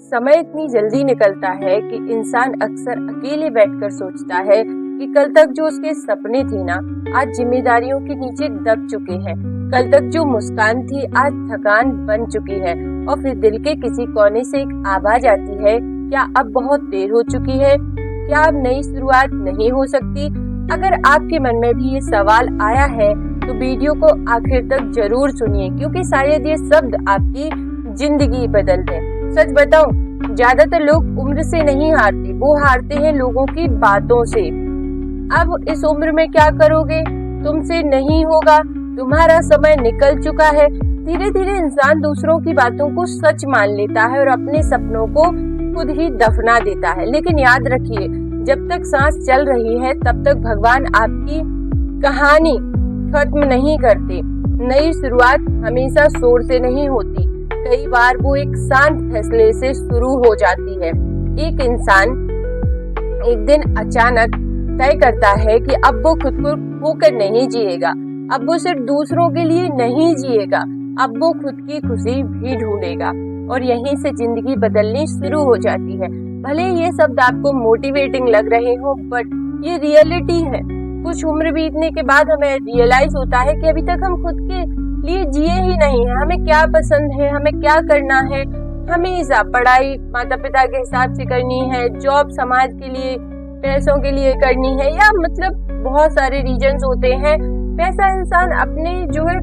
समय इतनी जल्दी निकलता है कि इंसान अक्सर अकेले बैठकर सोचता है कि कल तक जो उसके सपने थे ना, आज जिम्मेदारियों के नीचे दब चुके हैं। कल तक जो मुस्कान थी आज थकान बन चुकी है। और फिर दिल के किसी कोने से एक आवाज आती है, क्या अब बहुत देर हो चुकी है? क्या अब नई शुरुआत नहीं हो सकती? अगर आपके मन में भी ये सवाल आया है तो वीडियो को आखिर तक जरूर सुनिए, क्योंकि शायद ये शब्द आपकी जिंदगी बदल दे। सच बताऊं, ज्यादातर लोग उम्र से नहीं हारते, वो हारते हैं लोगों की बातों से। अब इस उम्र में क्या करोगे? तुमसे नहीं होगा, तुम्हारा समय निकल चुका है। धीरे धीरे इंसान दूसरों की बातों को सच मान लेता है और अपने सपनों को खुद ही दफना देता है। लेकिन याद रखिए, जब तक सांस चल रही है तब तक भगवान आपकी कहानी खत्म नहीं करते। नई शुरुआत हमेशा शोर से नहीं होती, कई बार वो एक शांत फैसले से शुरू हो जाती है। एक इंसान एक दिन अचानक तय करता है कि अब वो खुद को खोकर नहीं जिएगा, अब वो सिर्फ दूसरों के लिए नहीं जिएगा, अब वो खुद की खुशी भी ढूंढेगा। और यहीं से जिंदगी बदलनी शुरू हो जाती है। भले ये शब्द आपको मोटिवेटिंग लग रहे हो, बट ये रियलिटी है। कुछ उम्र बीतने के बाद हमें रियलाइज होता है कि अभी तक हम खुद के लिए जिए ही नहीं है। हमें क्या पसंद है, हमें क्या करना है। हमेशा पढ़ाई माता पिता के हिसाब से करनी है, जॉब समाज के लिए पैसों के लिए करनी है, या मतलब बहुत सारे रीजंस होते हैं। पैसा इंसान अपने जो है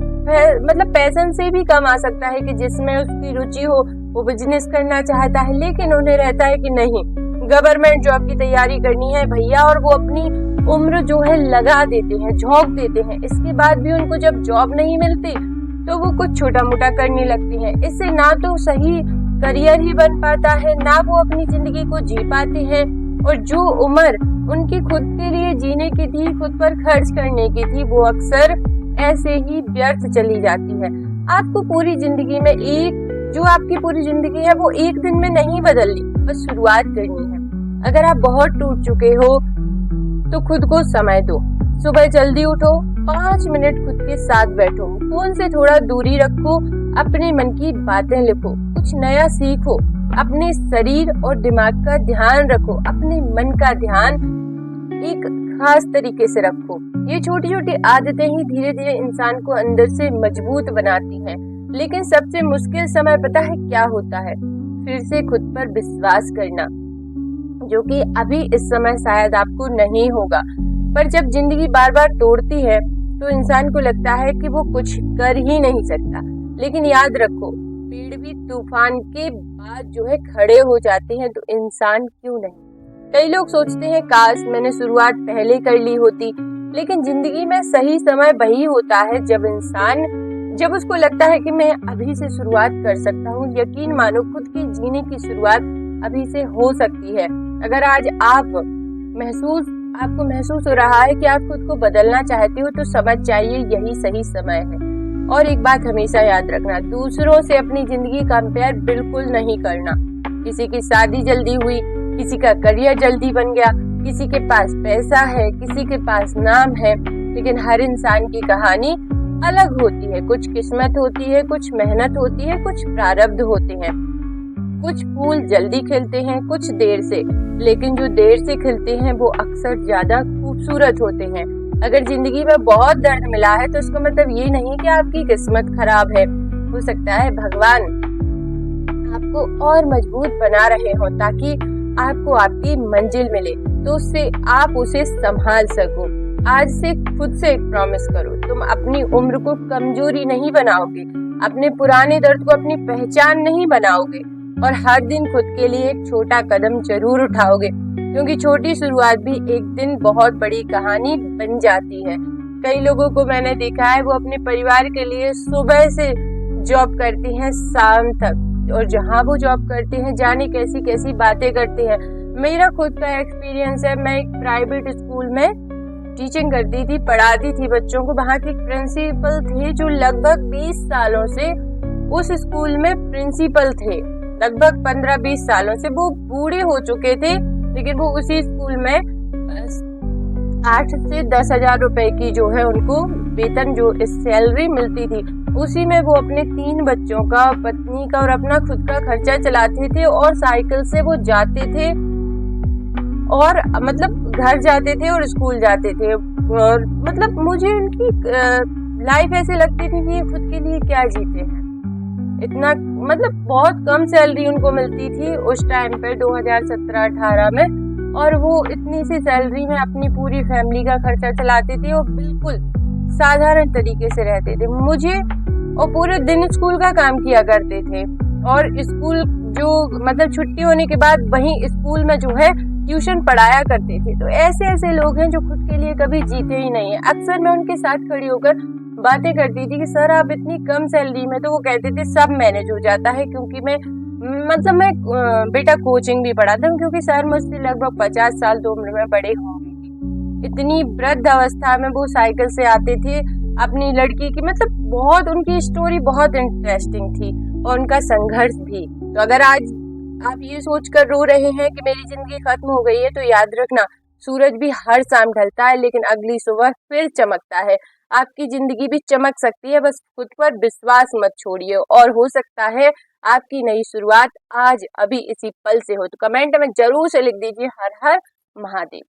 मतलब पैशन से भी कमा सकता है कि जिसमें उसकी रुचि हो, वो बिजनेस करना चाहता है, लेकिन उन्हें रहता है कि नहीं, गवर्नमेंट जॉब की तैयारी करनी है भैया, और वो अपनी उम्र जो है लगा देते हैं, झोंक देते हैं। इसके बाद भी उनको जब जॉब नहीं मिलती तो वो कुछ छोटा मोटा करने लगती हैं। इससे ना तो सही करियर ही बन पाता है, ना वो अपनी जिंदगी को जी पाते हैं। और जो उम्र उनकी खुद के लिए जीने की थी, खुद पर खर्च करने की थी, वो अक्सर ऐसे ही व्यर्थ चली जाती है। आपको पूरी जिंदगी में जो आपकी पूरी जिंदगी है वो एक दिन में नहीं बदलनी, बस शुरुआत करनी है। अगर आप बहुत टूट चुके हो तो खुद को समय दो। सुबह जल्दी उठो, 5 मिनट खुद के साथ बैठो, फोन से थोड़ा दूरी रखो, अपने मन की बातें लिखो, कुछ नया सीखो, अपने शरीर और दिमाग का ध्यान रखो, अपने मन का ध्यान एक खास तरीके से रखो। ये छोटी छोटी आदतें ही धीरे धीरे इंसान को अंदर से मजबूत बनाती हैं। लेकिन सबसे मुश्किल समय पता है क्या होता है? फिर से खुद पर विश्वास करना, जो कि अभी इस समय शायद आपको नहीं होगा। पर जब जिंदगी बार बार तोड़ती है तो इंसान को लगता है कि वो कुछ कर ही नहीं सकता। लेकिन याद रखो, पेड़ भी तूफान के बाद जो है खड़े हो जाते हैं, तो इंसान क्यों नहीं? कई लोग सोचते हैं काश मैंने शुरुआत पहले कर ली होती, लेकिन जिंदगी में सही समय वही होता है जब उसको लगता है कि मैं अभी से शुरुआत कर सकता हूँ। यकीन मानो, खुद की जीने की शुरुआत अभी से हो सकती है। अगर आज आपको महसूस हो रहा है कि आप खुद को बदलना चाहते हो, तो समझ जाइए यही सही समय है। और एक बात हमेशा याद रखना, दूसरों से अपनी जिंदगी कंपेयर बिल्कुल नहीं करना। किसी की शादी जल्दी हुई, किसी का करियर जल्दी बन गया, किसी के पास पैसा है, किसी के पास नाम है, लेकिन हर इंसान की कहानी अलग होती है। कुछ किस्मत होती है, कुछ मेहनत होती है, कुछ प्रारब्ध होते हैं। कुछ फूल जल्दी खिलते हैं, कुछ देर से, लेकिन जो देर से खिलते हैं वो अक्सर ज्यादा खूबसूरत होते हैं। अगर जिंदगी में बहुत दर्द मिला है तो इसका मतलब ये नहीं कि आपकी किस्मत खराब है। हो सकता है भगवान आपको और मजबूत बना रहे हो ताकि आपको आपकी मंजिल मिले, तो उससे आप उसे संभाल सको। आज से खुद से एक प्रॉमिस करो, तुम अपनी उम्र को कमजोरी नहीं बनाओगे, अपने पुराने दर्द को अपनी पहचान नहीं बनाओगे, और हर दिन खुद के लिए एक छोटा कदम जरूर उठाओगे, क्योंकि छोटी शुरुआत भी एक दिन बहुत बड़ी कहानी बन जाती है। कई लोगों को मैंने देखा है, वो अपने परिवार के लिए सुबह से जॉब करते हैं शाम तक, और जहाँ वो जॉब करते हैं जाने कैसी कैसी बातें करते हैं। मेरा खुद का एक्सपीरियंस है, मैं एक प्राइवेट स्कूल में टीचिंग करती थी, पढ़ाती थी बच्चों को। वहाँ के प्रिंसिपल थे जो लगभग 20 सालों से उस स्कूल में प्रिंसिपल थे। लगभग 15-20 सालों से वो बूढ़े हो चुके थे, लेकिन वो उसी स्कूल में 8 से 10 हजार रुपए की जो है उनको वेतन जो इस सैलरी मिलती थी उसी में वो अपने 3 बच्चों का, पत्नी का और अपना खुद का खर्चा चलाते थे और साइकिल से वो जाते थे और मतलब घर जाते थे और स्कूल जाते थे। और मतलब मुझे उनकी लाइफ ऐसे लगती थी कि ये खुद के लिए क्या जीते हैं। इतना मतलब बहुत कम सैलरी उनको मिलती थी उस टाइम पे 2017-18 में, और वो इतनी सी सैलरी में अपनी पूरी फैमिली का खर्चा चलाते थे और बिल्कुल साधारण तरीके से रहते थे। मुझे और पूरे दिन स्कूल का काम किया करते थे और स्कूल जो मतलब छुट्टी होने के बाद वहीं स्कूल में जो है ट्यूशन पढ़ाया करते थे। तो ऐसे ऐसे लोग हैं जो खुद के लिए कभी जीते ही नहीं है। अक्सर मैं उनके साथ खड़ी होकर बातें करती थी कि सर आप इतनी कम सैलरी में, तो वो कहते थे सब मैनेज हो जाता है, क्योंकि मैं मतलब मैं बेटा कोचिंग भी पढ़ाता हूँ, क्योंकि सर मुझसे लगभग 50 साल तो उम्र में बड़े होंगे। इतनी वृद्ध अवस्था में वो साइकिल से आते थे अपनी लड़की की, मतलब बहुत उनकी स्टोरी बहुत इंटरेस्टिंग थी और उनका संघर्ष भी। तो अगर आज आप ये सोच कर रो रहे हैं कि मेरी जिंदगी खत्म हो गई है, तो याद रखना सूरज भी हर शाम ढलता है लेकिन अगली सुबह फिर चमकता है। आपकी जिंदगी भी चमक सकती है, बस खुद पर विश्वास मत छोड़िए और हो सकता है आपकी नई शुरुआत आज अभी इसी पल से हो। तो कमेंट में जरूर से लिख दीजिए हर हर महादेव।